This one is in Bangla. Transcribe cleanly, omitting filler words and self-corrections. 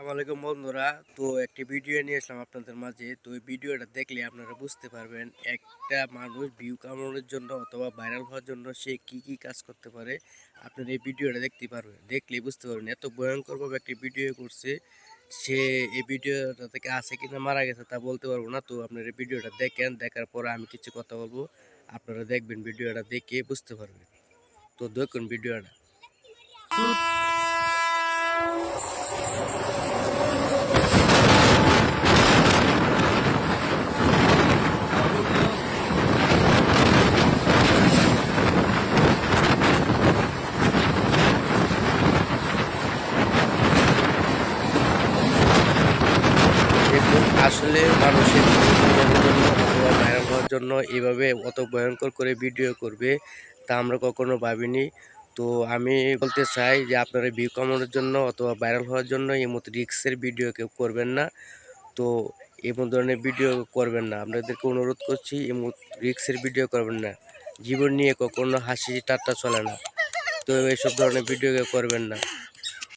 আসসালামু আলাইকুম বন্ধুরা। তো একটি ভিডিও নিয়ে আসলাম আপনাদের মাঝে। তো এই ভিডিওটা দেখলে আপনারা বুঝতে পারবেন একটা মানুষ ভিউ কামানোর জন্য অথবা ভাইরাল হওয়ার জন্য সে কি কি কাজ করতে পারে। আপনারা এই ভিডিওটা দেখতে পারবেন, দেখলেই বুঝতে পারবেন এত ভয়ঙ্করভাবে একটি ভিডিও করছে। সে এই ভিডিওটা থেকে আছে কিনা মারা গেছে তা বলতে পারবো না। তো আপনারা এই ভিডিওটা দেখেন, দেখার পরে আমি কিছু কথা বলবো, আপনারা দেখবেন, ভিডিওটা দেখে বুঝতে পারবেন। তো দেখুন ভিডিওটা। দেখুন আসলে মানুষের জন্য অথবা ভাইরাল হওয়ার জন্য এভাবে অত ভয়ঙ্কর করে ভিডিও করবে তা আমরা কখনো ভাবিনি। তো আমি বলতে চাই যে আপনারা ভিউ কামানোর জন্য অথবা ভাইরাল হওয়ার জন্য এমন রিক্সের ভিডিও কেউ করবেন না। তো এমন ধরনের ভিডিও করবেন না, আপনাদেরকে অনুরোধ করছি, এমন রিক্সের ভিডিও করবেন না। জীবন নিয়ে কখনো হাসি ঠাট্টা চলে না। তো এইসব ধরনের ভিডিও কেউ করবেন না।